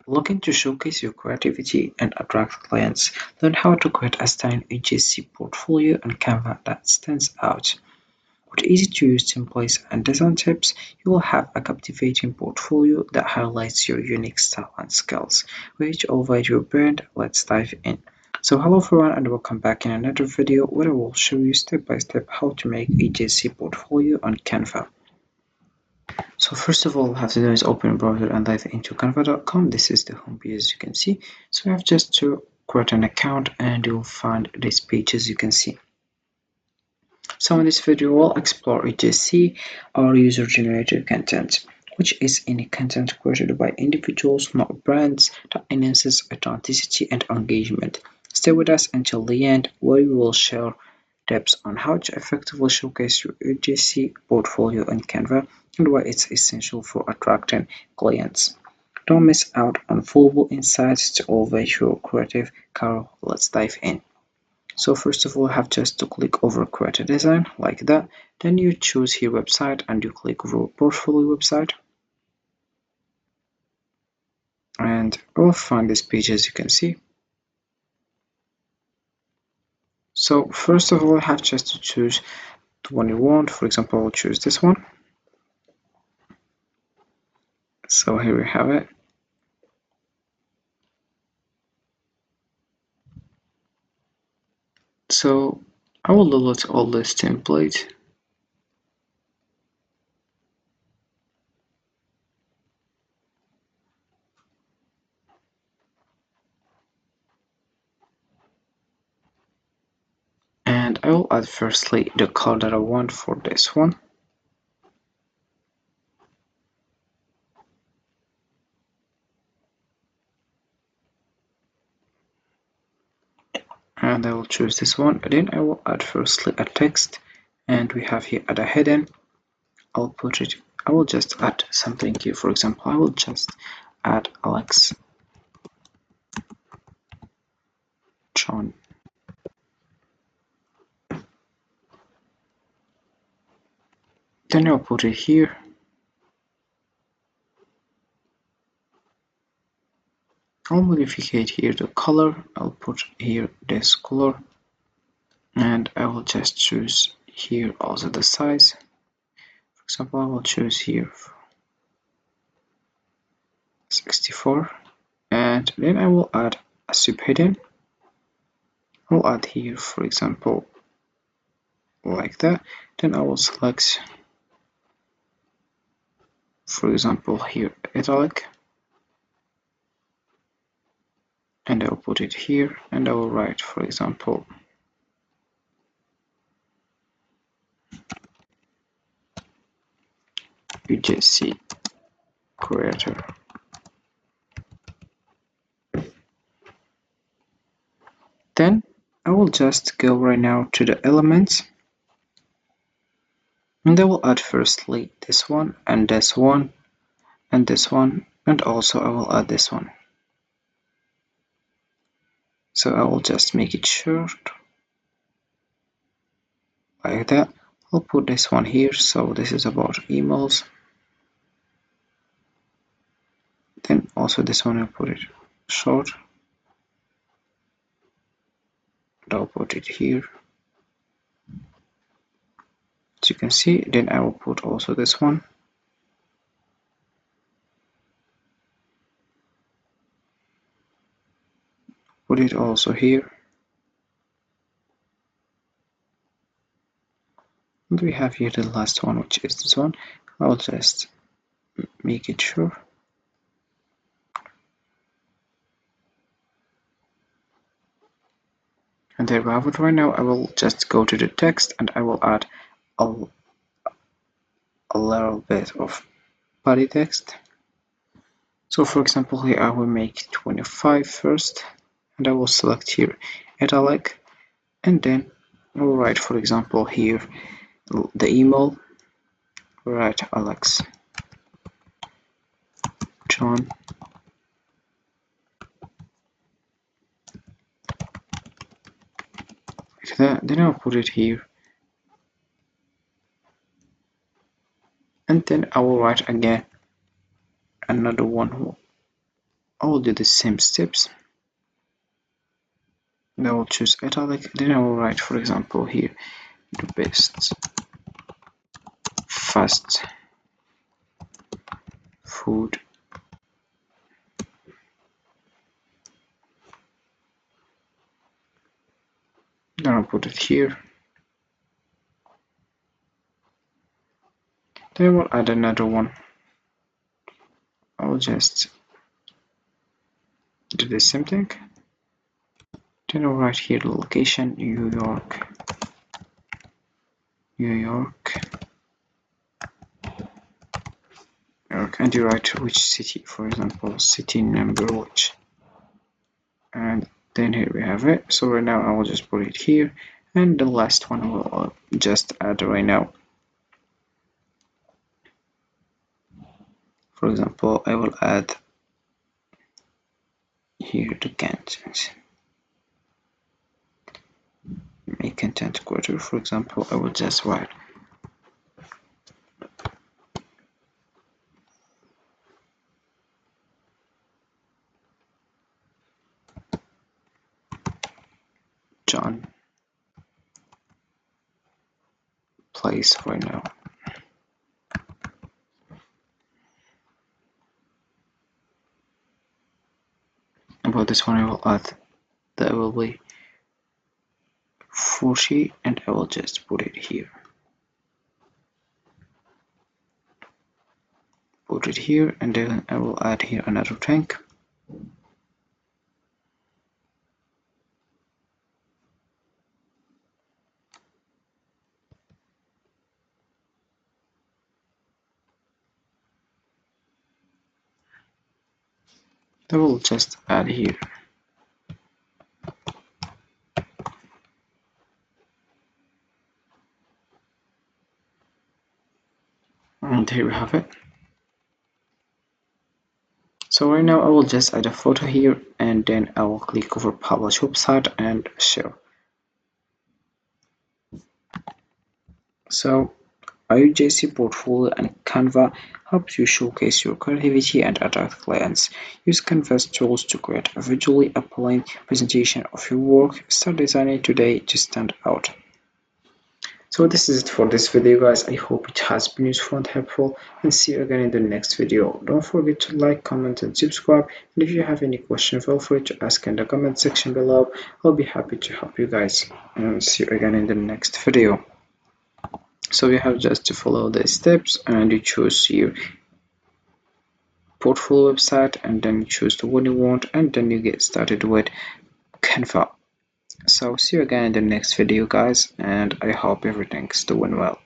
Looking to showcase your creativity and attract clients, learn how to create a stunning UGC portfolio on Canva that stands out. With easy-to-use templates and design tips, you will have a captivating portfolio that highlights your unique style and skills. Which elevate your brand. Let's dive in. So hello everyone and welcome back in another video where I will show you step by step how to make a UGC portfolio on Canva. So first of all, what I have to do is open a browser and dive into canva.com. This is the home page as you can see. So I have just to create an account and you'll find this page as you can see. So in this video, we'll explore UGC or user-generated content, which is any content created by individuals, not brands, that enhances authenticity and engagement. Stay with us until the end, where we will share tips on how to effectively showcase your UGC portfolio on Canva and why it's essential for attracting clients. Don't miss out on valuable insights to elevate your creative career. Let's dive in. So first of all, I have just to click over create a design like that. Then you choose here website and you click over portfolio website. And you'll find this page as you can see. So first of all, I have just to choose the one you want. For example, I'll choose this one. So here we have it. So I will delete all this template. And I will add firstly the color that I want for this one. And I will choose this one. Then I will add firstly a text, and we have here at a heading. I will just add something here. For example, I will just add Alex John. Then I'll put it here. I'll modify here the color. I'll put here this color, and I will just choose here also the size. For example, I will choose here 64, and then I will add a subheading. I'll add here, for example, like that. Then I will select, for example, here italic, and I'll put it here, and I will write, for example, UGC creator. Then I will just go right now to the elements, and I will add firstly this one and this one and this one, and also I will add this one. So I will just make it short like that. I'll put this one here, so this is about emails. Then also this one I'll put it short, and I'll put it here, as you can see. Then I will put also this one, put it also here, and we have here the last one, which is this one. I'll just make it short. And there we have it. Right now I will just go to the text and I will add a little bit of body text. So for example, here I will make 25 first, and I will select here italic, and then I will write, for example, here the email, write Alex John, like that. Then I'll put it here, and then I will write again another one I will do the same steps. I will choose italic, then I will write, for example, here the best fast food. Then I'll put it here. Then I will add another one. I will just do the same thing. Then I'll write here the location, New York, New York, New York, and you write which city, for example, city number which. And then here we have it. So right now I will just put it here, and the last one I will just add right now. For example, I will add here the content. Make content quarter, for example, I will just write John place right now. About this one I will add that will be 40, and I will just put it here. Put it here, and then I will add here another tank. I will just add here. And here we have it. So right now I will just add a photo here, and then I will click over publish website and share. So a UGC portfolio and Canva helps you showcase your creativity and attract clients. Use Canva's tools to create a visually appealing presentation of your work. Start designing today to stand out. So this is it for this video, guys. I hope it has been useful and helpful, and see you again in the next video. Don't forget to like, comment and subscribe, and if you have any question, feel free to ask in the comment section below. I'll be happy to help you guys, and see you again in the next video. So you have just to follow the steps, and you choose your portfolio website, and then you choose the one you want, and then you get started with Canva. So see you again in the next video, guys, and I hope everything's doing well.